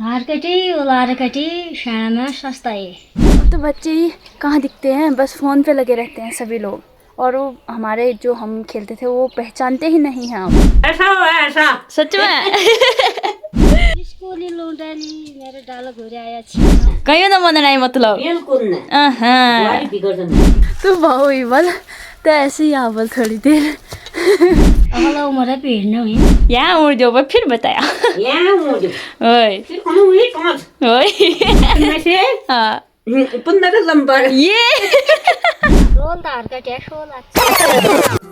मार्केटी उलारकटी शहर में सस्ता है। तो बच्चे ही कहाँ दिखते हैं, बस फ़ोन पे लगे रहते हैं सभी लोग। और वो हमारे जो हम खेलते थे वो पहचानते ही नहीं हैं हम। ऐसा हो ऐसा सच में स्कूली लौंडाली मेरे डाल घुरे आया कहीं ना मन नहीं मतलब बिल्कुल नहीं वारी बिगड़ तो बहु ही बोल तो ऐसे ही आ बोल थोड़ी देर हेलो मेरा पेड़ नहीं यहाँ उड़ जाओ फिर बताया यहाँ मुझे ओए फिर कौन हुई कौन ओए में से हाँ 15 नंबर ये रोल तार का टैक्स होला।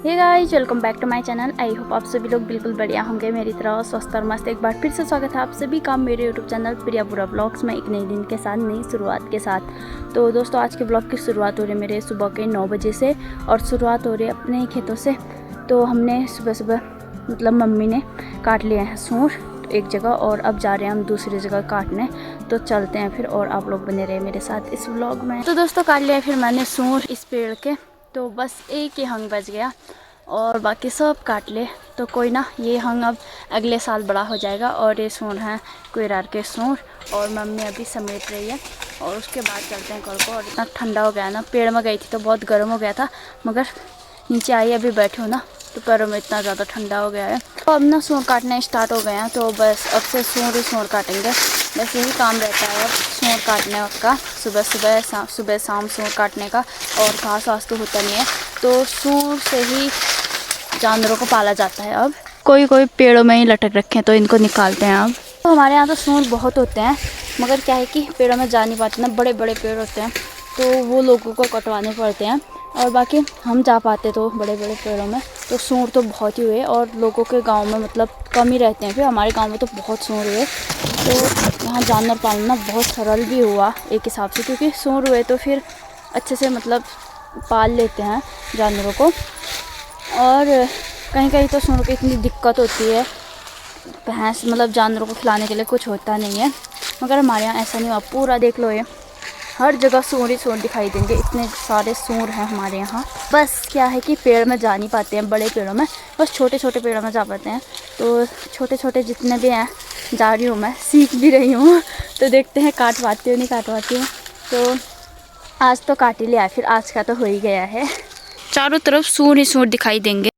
Hey guys, welcome back to my channel. I hope आप सभी लोग बिल्कुल बढ़िया होंगे, मेरी तरह स्वस्थ और मस्त। एक बार फिर से स्वागत है आप सभी का मेरे यूट्यूब चैनल प्रिया बुरा ब्लॉग्स में एक नई दिन के साथ, नई शुरुआत के साथ। तो दोस्तों, आज के ब्लॉग की शुरुआत हो रही है मेरे सुबह के 9 बजे से और शुरुआत हो रही है अपने ही खेतों से। तो हमने सुबह सुबह मतलब मम्मी ने काट लिया है सूर एक जगह और अब जा रहे हैं हम दूसरी जगह काटने। तो चलते हैं फिर और आप लोग बने रहे मेरे साथ इस व्लॉग में। तो दोस्तों, काट लिया फिर मैंने सूर इस पेड़ के, तो बस एक ही हंग बच गया और बाकी सब काट ले। तो कोई ना, ये हंग अब अगले साल बड़ा हो जाएगा। और ये सूर हैं कोयरार के सूर और मम्मी अभी समेट रही है और उसके बाद चलते हैं कल को। और इतना ठंडा हो गया ना, पेड़ में गई थी तो बहुत गर्म हो गया था, मगर नीचे आई अभी बैठी हूँ ना तो पैरों में इतना ज़्यादा ठंडा हो गया है। तो अब ना सूर काटने स्टार्ट हो गए हैं, तो बस अब से सूर ही सूर काटेंगे। बस यही काम रहता है अब सूर काटने का, सुबह शाम सूर काटने का। और घास वास तो होता नहीं है, तो सूर से ही जानवरों को पाला जाता है। अब कोई कोई पेड़ों में ही लटक रखे हैं तो इनको निकालते हैं अब। तो हमारे यहाँ तो सूर बहुत होते हैं, मगर क्या है कि पेड़ों में जा नहीं पाते ना, बड़े बड़े पेड़ होते हैं तो वो लोगों को कटवाने पड़ते हैं। और बाकी हम जा पाते तो बड़े बड़े पेड़ों में, तो सूर तो बहुत ही हुए। और लोगों के गांव में मतलब कम ही रहते हैं, फिर हमारे गांव में तो बहुत सूर हुए। तो यहाँ जानवर पालना बहुत सरल भी हुआ एक हिसाब से, क्योंकि सूर हुए तो फिर अच्छे से मतलब पाल लेते हैं जानवरों को। और कहीं कहीं तो सूर की इतनी दिक्कत होती है, भैंस मतलब जानवरों को खिलाने के लिए कुछ होता नहीं है, मगर हमारे यहाँ ऐसा नहीं हुआ। पूरा देख लो, ये हर जगह सूर ही सूर दिखाई देंगे, इतने सारे सूर हैं हमारे यहाँ। बस क्या है कि पेड़ में जा नहीं पाते हैं बड़े पेड़ों में, बस छोटे छोटे पेड़ों में जा पाते हैं। तो छोटे छोटे जितने भी हैं जा रही हूँ, मैं सीख भी रही हूँ। तो देखते हैं काट पाती हूँ नहीं काट पाती हूँ। तो आज तो काट ही लिया, फिर आज का तो हो ही गया है। चारों तरफ सूर ही सूर दिखाई देंगे।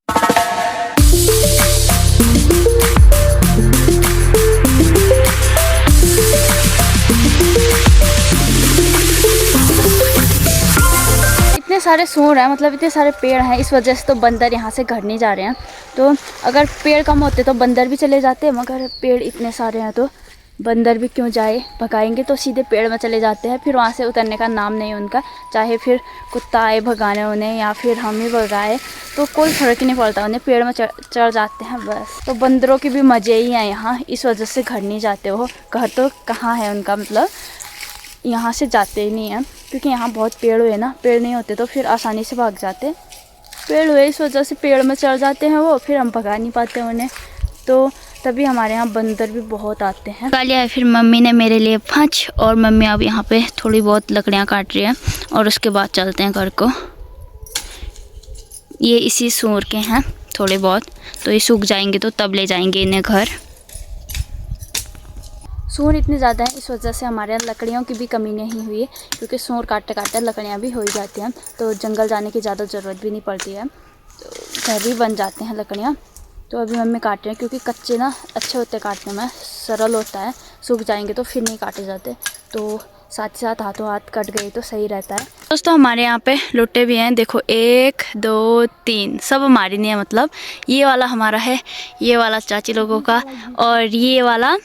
इतने सारे सूर हैं, मतलब इतने सारे पेड़ हैं, इस वजह से तो बंदर यहाँ से घर नहीं जा रहे हैं। तो अगर पेड़ कम होते तो बंदर भी चले जाते, मगर पेड़ इतने सारे हैं तो बंदर भी क्यों जाए, भगाएंगे तो सीधे पेड़ में चले जाते हैं, फिर वहाँ से उतरने का नाम नहीं उनका। चाहे फिर कुत्ता आए भगाने उन्हें या फिर हम ही भगाए, तो कोई फ़र्क ही नहीं पड़ता उन्हें, पेड़ में चढ़ जाते हैं बस। तो बंदरों के भी मज़े ही हैं यहाँ, इस वजह से घर नहीं जाते वो। घर तो कहाँ है उनका, मतलब यहाँ से जाते ही नहीं हैं, क्योंकि यहाँ बहुत पेड़ हुए ना, पेड़ नहीं होते तो फिर आसानी से भाग जाते। पेड़ हुए इस वजह से पेड़ में चढ़ जाते हैं वो, फिर हम भगा नहीं पाते उन्हें। तो तभी हमारे यहाँ बंदर भी बहुत आते हैं। लिया है फिर मम्मी ने मेरे लिए फंच, और मम्मी अब यहाँ पे थोड़ी बहुत लकड़ियाँ काट रही है और उसके बाद चलते हैं घर को। ये इसी सूर के हैं थोड़े बहुत, तो ये सूख जाएंगे तो तब ले जाएंगे इन्हें घर। सूर इतने ज़्यादा है इस वजह से हमारे यहाँ लकड़ियों की भी कमी नहीं हुई है, क्योंकि सूर काटते काटते लकड़ियाँ भी हो ही जाती हैं, तो जंगल जाने की ज़्यादा ज़रूरत भी नहीं पड़ती है, तो घर ही बन जाते हैं लकड़ियाँ। तो अभी मम्मी काट रहे हैं, क्योंकि कच्चे ना अच्छे होते काटने में, सरल होता है, सूख जाएंगे तो फिर नहीं काटे जाते। तो साथ ही साथ हाथों हाथ कट गई तो सही रहता है। दोस्तों, हमारे यहाँ पे लुट्टे भी हैं, देखो 1 2 3, सब हमारी नहीं है, मतलब ये वाला हमारा है, ये वाला चाची लोगों का और ये वाला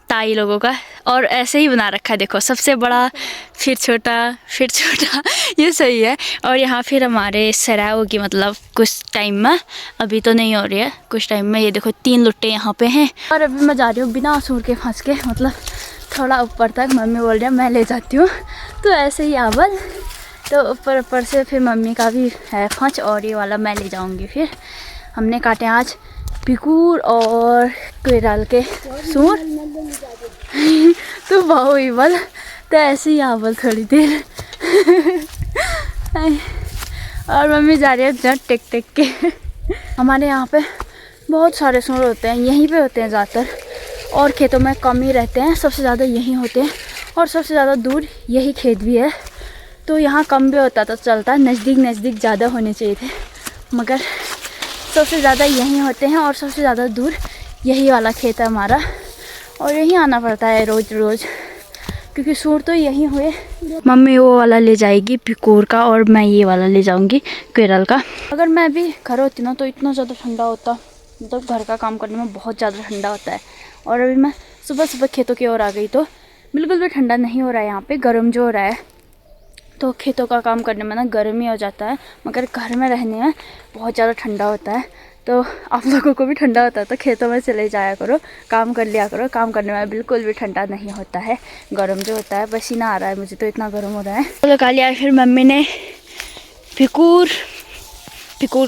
ताई लोगों का, और ऐसे ही बना रखा है। देखो सबसे बड़ा फिर छोटा फिर छोटा ये सही है। और यहाँ फिर हमारे सराय होगी, मतलब कुछ टाइम में, अभी तो नहीं हो रही है, कुछ टाइम में। ये देखो 3 लुट्टे यहाँ पे हैं। और अभी मैं जा रही हूँ बिना सूर के फंस के, मतलब थोड़ा ऊपर तक। मम्मी बोल रही है मैं ले जाती हूँ, तो ऐसे ही आवल। तो ऊपर से फिर मम्मी का भी है फंच और ये वाला मैं ले जाऊँगी। फिर हमने काटे आज पिकूर और कोयराल के सूर तो बहु ही बल, तो ऐसे ही आवल थोड़ी देर और मम्मी जा रही है जहाँ टेक टेक के। हमारे यहाँ पे बहुत सारे सूर होते हैं, यहीं पे होते हैं ज़्यादातर। और खेतों में कम ही रहते हैं, सबसे ज़्यादा यहीं होते हैं और सबसे ज़्यादा दूर यही खेत भी है। तो यहाँ कम भी होता तो चलता, नज़दीक नज़दीक ज़्यादा होने चाहिए थे, मगर सबसे ज़्यादा यहीं होते हैं और सबसे ज़्यादा दूर यही वाला खेत है हमारा। और यहीं आना पड़ता है रोज़ रोज़, क्योंकि सूर तो यहीं हुए। मम्मी वो वाला ले जाएगी पिकोर का और मैं ये वाला ले जाऊंगी केरल का। अगर मैं भी घर होती ना तो इतना ज़्यादा ठंडा होता, मतलब घर का काम करने में बहुत ज़्यादा ठंडा होता है। और अभी मैं सुबह सुबह खेतों की ओर आ गई तो बिल्कुल भी ठंडा नहीं हो रहा है, यहाँ पे गर्म जो हो रहा है। तो खेतों का काम करने में ना गर्म ही हो जाता है, मगर घर में रहने में बहुत ज़्यादा ठंडा होता है। तो आप लोगों को भी ठंडा होता है तो खेतों में चले जाया करो, काम कर लिया करो। काम करने में बिल्कुल भी ठंडा नहीं होता है, गर्म जो होता है। पसीना आ रहा है मुझे तो, इतना गर्म हो रहा है। तो लगा लिया फिर मम्मी ने पिकूर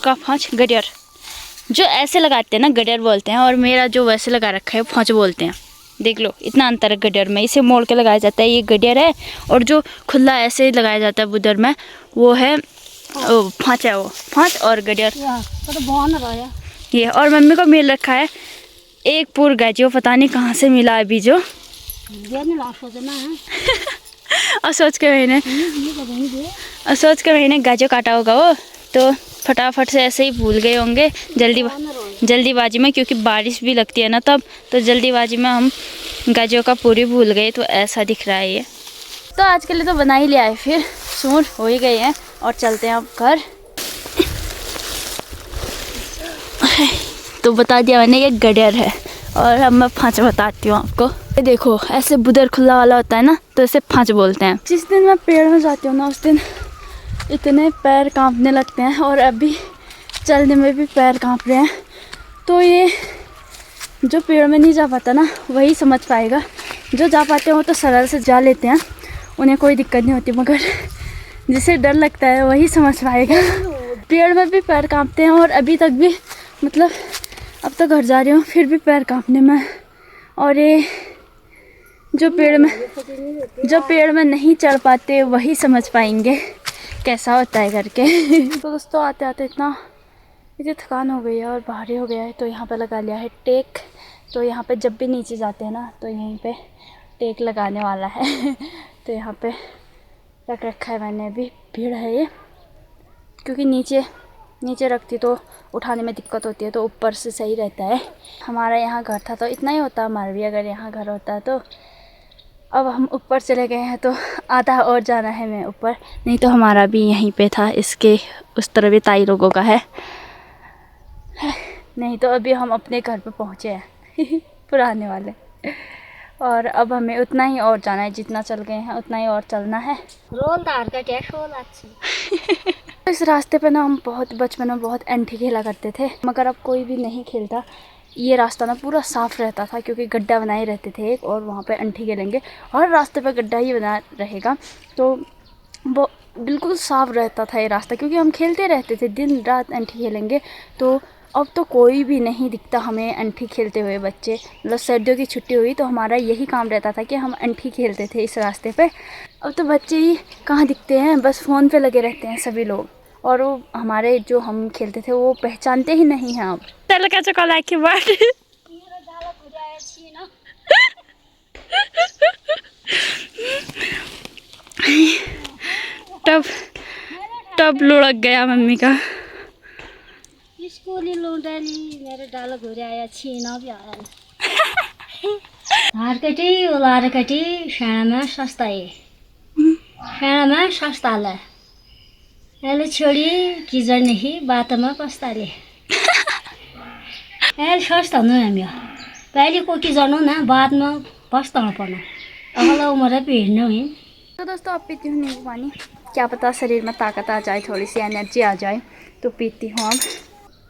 का फाँच, गडियर जो ऐसे लगाते हैं ना गडियर बोलते हैं, और मेरा जो वैसे लगा रखा है फाँच बोलते हैं। देख लो इतना अंतर है गडियर में, इसे मोड़ के लगाया जाता है, ये गडियर है। और जो खुला ऐसे लगाया जाता है बुदर में वो है फाँच है, वो फाँच और गडियर तो ये। और मम्मी को मिल रखा है एक पूर गाजो, पता नहीं कहाँ से मिला अभी जो और सोच के मैंने गाजो काटा होगा वो, तो फटाफट से ऐसे ही भूल गए होंगे जल्दीबाजी में, क्योंकि बारिश भी लगती है ना तब, तो जल्दीबाजी में हम गाजों का पूरी भूल गए, तो ऐसा दिख रहा है ये। तो आज के लिए तो बना ही लिया है, फिर सूर हो ही गए हैं और चलते हैं अब घर। तो बता दिया मैंने ये गडियर है, और अब मैं फाँच बताती हूँ आपको। ये देखो ऐसे बुदर खुला वाला होता है ना, तो इसे फाँच बोलते हैं। जिस दिन मैं पेड़ में जाती हूँ ना उस दिन इतने पैर कांपने लगते हैं, और अभी चलने में भी पैर कांप रहे हैं। तो ये जो पेड़ में नहीं जा पाता ना वही समझ पाएगा, जो जा पाते हैं वो तो सरल से जा लेते हैं, उन्हें कोई दिक्कत नहीं होती, मगर जिसे डर लगता है वही समझ पाएगा। पेड़ में भी पैर कांपते हैं, और अभी तक भी, मतलब अब तो घर जा रही हूँ फिर भी पैर कांपने में। और ये जो पेड़ में नहीं चढ़ पाते वही समझ पाएंगे कैसा होता है करके। तो दोस्तों आते आते इतनी थकान हो गई है और भारी हो गया है, तो यहाँ पे लगा लिया है टेक। तो यहाँ पे जब भी नीचे जाते हैं ना तो यहीं पे टेक लगाने वाला है। तो यहाँ पे रख रखा है मैंने, अभी भीड़ है ये, क्योंकि नीचे रखती तो उठाने में दिक्कत होती है, तो ऊपर से सही रहता है। हमारा यहाँ घर था तो इतना ही होता हमारा भी, अगर यहाँ घर होता तो। अब हम ऊपर चले गए हैं तो आधा और जाना है मैं ऊपर, नहीं तो हमारा भी यहीं पे था, इसके उस तरफ भी ताई लोगों का है। नहीं तो अभी हम अपने घर पे पहुँचे हैं पुराने वाले। और अब हमें उतना ही और जाना है, जितना चल गए हैं उतना ही और चलना है। इस रास्ते पे ना हम बचपन में बहुत एंठी खेला करते थे, मगर अब कोई भी नहीं खेलता। ये रास्ता ना पूरा साफ़ रहता था, क्योंकि गड्ढा बनाए रहते थे एक, और वहाँ पे अंठी खेलेंगे, हर रास्ते पे गड्ढा ही बना रहेगा, तो वो बिल्कुल साफ़ रहता था ये रास्ता, क्योंकि हम खेलते रहते थे दिन रात अंठी खेलेंगे। तो अब तो कोई भी नहीं दिखता हमें अंठी खेलते हुए बच्चे, मतलब सर्दियों की छुट्टी हुई तो हमारा यही काम रहता था कि हम अंठी खेलते थे इस रास्ते पे। अब तो बच्चे ही कहाँ दिखते हैं, बस फ़ोन पे लगे रहते हैं सभी लोग, और वो हमारे जो हम खेलते थे वो पहचानते ही नहीं हैं अब। चल का चुका लाइक की बात तब लुढ़क गया मम्मी का। स्कूली लौंडेली मेरे डाल घुराया छीना भी आया हारकटी उलारकटी शाना सस्ताए शाना सस्ताले एले छोडी किजर नहीं बात में पस्ताले एल सस्ता न हामी पहले को किजर ना बाद में पछताना पर्ने अगला उम्र पीड़ने हुई। तो दोस्तों अब पीती हूँ नींबू पानी, क्या पता शरीर में ताकत आ जाए, थोड़ी सी एनर्जी आ जाए, तो पीती हूँ। अब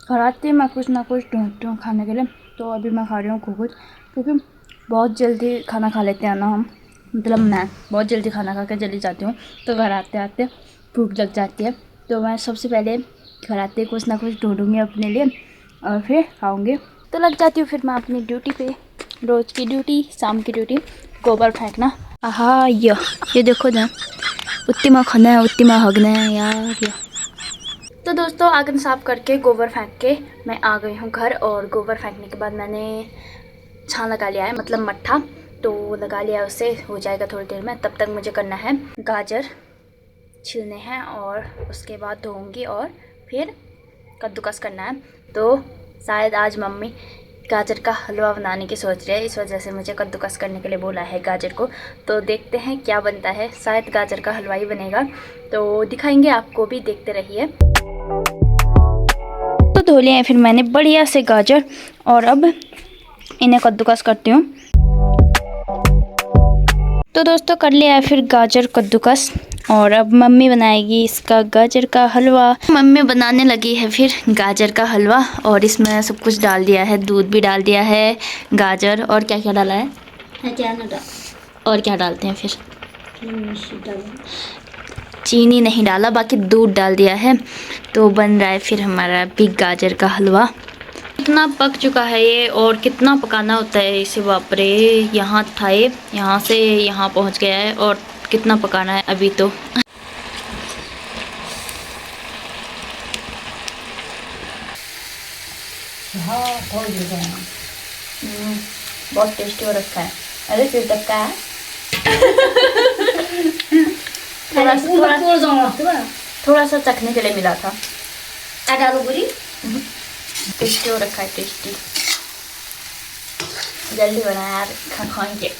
घर आती मैं कुछ ना कुछ ढूंढती खाने के लिए, तो अभी मैं खा रही हूँ कुछ, क्योंकि बहुत जल्दी खाना खा लेते हैं ना हम, मतलब मैं बहुत जल्दी खाना खा के चली जाती हूँ, तो घर आते आते भूख लग जाती है। तो मैं सबसे पहले घर आते कुछ ना कुछ ढूंढूँगी अपने लिए और फिर खाऊँगी। तो लग जाती हूँ फिर मैं अपनी ड्यूटी पे, रोज़ की ड्यूटी, शाम की ड्यूटी, गोबर फेंकना। हाँ ये देखो ना, उतनी में खाना है उतनी में हगना है यार। तो दोस्तों आंगन साफ करके गोबर फेंक के मैं आ गई हूँ घर, और गोबर फेंकने के बाद मैंने छान लगा लिया है, मतलब मट्ठा तो लगा लिया है, उससे हो जाएगा थोड़ी देर में। तब तक मुझे करना है गाजर छीलने हैं और उसके बाद धोऊंगी और फिर कद्दूकस करना है। तो शायद आज मम्मी गाजर का हलवा बनाने की सोच रही है, इस वजह से मुझे कद्दूकस करने के लिए बोला है गाजर को। तो देखते हैं क्या बनता है, शायद गाजर का हलवा ही बनेगा, तो दिखाएंगे आपको भी, देखते रहिए। तो धो लिए हैं फिर मैंने बढ़िया से गाजर और अब इन्हें कद्दूकस करती हूँ। तो दोस्तों कर लिया है फिर गाजर कद्दूकस और अब मम्मी बनाएगी इसका गाजर का हलवा। मम्मी बनाने लगी है फिर गाजर का हलवा और इसमें सब कुछ डाल दिया है, दूध भी डाल दिया है, गाजर और क्या क्या डाला है, और क्या डालते हैं फिर, चीनी नहीं डाला, बाकी दूध डाल दिया है। तो बन रहा है फिर हमारा भी गाजर का हलवा। कितना पक चुका है ये और कितना पकाना होता है इसे, बाप रे। यहाँ था ये, यहाँ से यहाँ पहुँच गया है और कितना पकाना है अभी तो। बहुत टेस्टी हो रखा है। अरे फिर तक का है थोड़ा सा चखने के लिए मिला था। टेस्टी हो रखा है, टेस्टी। जल्दी बना यार, खाएंगे।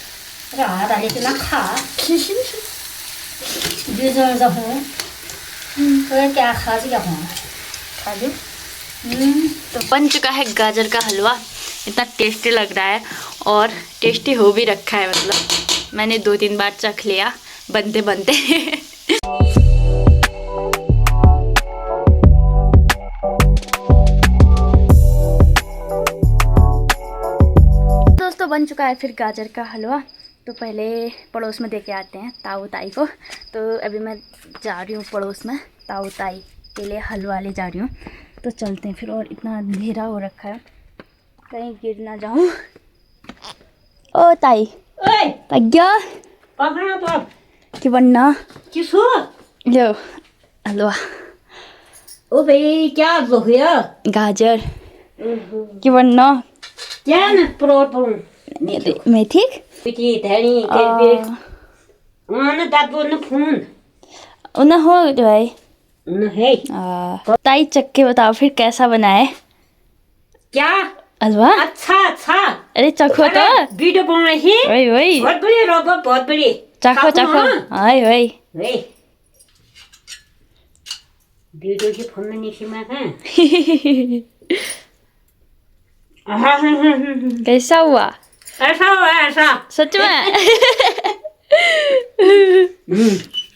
खा लो। तो बन चुका है गाजर का हलवा, इतना टेस्टी लग रहा है और टेस्टी हो भी रखा है, मतलब मैंने 2-3 बार चख लिया बनते बनते। दोस्तों बन चुका है फिर गाजर का हलवा। तो पहले पड़ोस में देके आते हैं ताऊ ताई को। तो अभी मैं जा रही हूँ पड़ोस में, ताऊ ताई के लिए हलवा ले जा रही हूँ। तो चलते हैं फिर, और इतना अंधेरा हो रखा है कहीं गिर ना जाऊँ। ओ ताई तग्या कि बनना लो हलवा। ओ भाई क्या हो गया? गाजर कि बनना क्या ना परोट मैं ठीक पिटी धनी के आना दादू ने फोन उन्हें हो भाई न है। ताई चख के बताओ फिर कैसा बना है क्या हलवा। अच्छा अच्छा। अरे चखो तो, वीडियो बना रही है। वही वही बहुत बड़ी रोबो, बहुत बड़ी। चखो चखो। हाय वही वे वीडियो की फोन में नहीं मैं है। कैसा हुआ? ऐसा हुआ ऐसा सच में?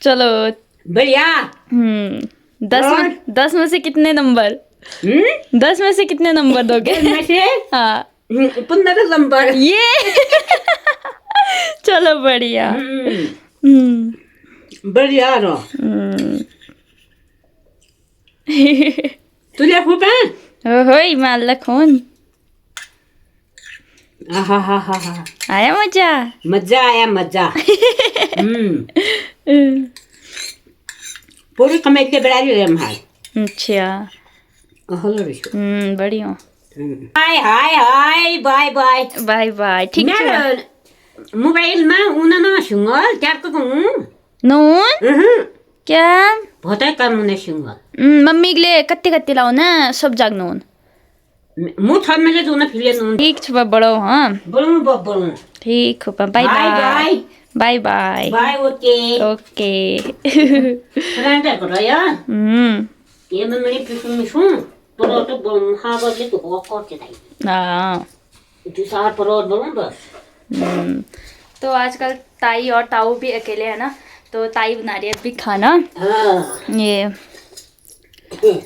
चलो बढ़िया। 10 में से कितने नंबर? 10 में से कितने नंबर दोगे? में से हाँ 15 नंबर। ये चलो बढ़िया। बढ़िया रो तुझे खूब है। ओहोई माल खून आहा आया मजा। मजा आया मजा। पूरी कमेटी के बड़ा रही हम हाय। अच्छा हेलो रिशु बढ़िया। Hi hi hi bye bye bye bye. ठीक है मोबाइल में उन्हें ना सुंगल क्या कहूँ नून क्या बहुत है कम उन्हें सुंगल मम्मी के लिए कत्ती कत्ती लाओ ना सब जाग नून मुँह थाल में ले जो ना फिर नून ठीक छुपा बड़ो। हाँ बड़ो ठीक हो bye bye bye bye bye okay okay. Friend करो यार ये मैं मेरी पिछुम मिशूं पर तो बम हाँ बदले तो हो करते नहीं। हाँ तू सार पर और बोलूं बस। तो आजकल ताई और ताऊ भी अकेले है ना, तो ताई बना रही है अभी खाना। ये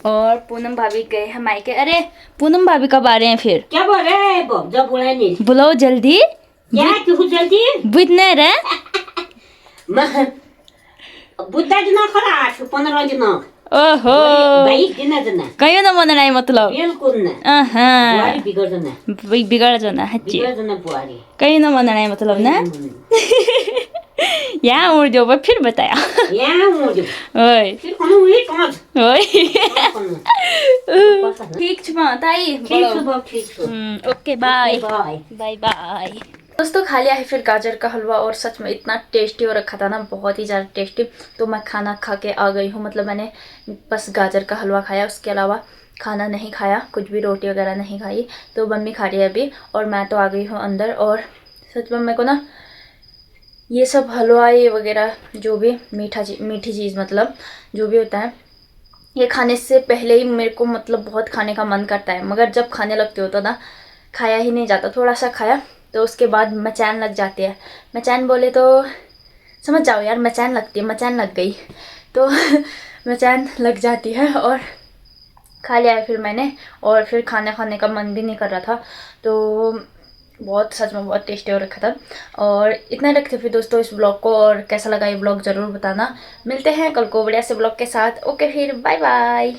और पूनम भाभी गए हैं मायके। अरे पूनम भाभी कब आ रहे हैं फिर? क्या बोल रहे हैं जब बोला नहीं बुलाओ जल्दी। क्या क्यों जल्दी बुझने रे बुद्धा दिन खरा 15 दिन ओहो भाई दिन जना कहीं ना मन नहीं मतलब बिल्कुल ना बुआरी बिगड़ जना बिगड़ जाना है बिगड़ जना बुआरी कहीं ना मन नहीं मतलब ना। यहाँ उड़ जाओ भाई, फिर बताया यहाँ मुझे ओए फिर कौन ये कौन ओए पता नहीं ठीक छ ताई ठीक है बाप ठीक है okay bye bye bye bye. दोस्तों खा लिया है फिर गाजर का हलवा और सच में इतना टेस्टी हो रखा था ना, बहुत ही ज़्यादा टेस्टी। तो मैं खाना खा के आ गई हूँ, मतलब मैंने बस गाजर का हलवा खाया, उसके अलावा खाना नहीं खाया, कुछ भी रोटी वगैरह नहीं खाई। तो मम्मी खा रही है अभी और मैं तो आ गई हूँ अंदर। और सच में मेरे को ना ये सब हलवा ये वगैरह जो भी मीठी चीज़ मतलब जो भी होता है, ये खाने से पहले ही मेरे को मतलब बहुत खाने का मन करता है, मगर जब खाने लगते हो तो ना खाया ही नहीं जाता। थोड़ा सा खाया तो उसके बाद मचैन लग जाती है। मचैन बोले तो समझ जाओ यार, मचैन लगती है, मचैन लग गई तो मचैन लग जाती है। और खा लिया है फिर मैंने, और फिर खाना खाने का मन भी नहीं कर रहा था। तो बहुत सच में बहुत टेस्टी हो रखा था। और इतना रखते फिर दोस्तों इस ब्लॉग को, और कैसा लगा ये ब्लॉग ज़रूर बताना। मिलते हैं कल को बढ़िया से ब्लॉग के साथ। ओके फिर बाय बाय।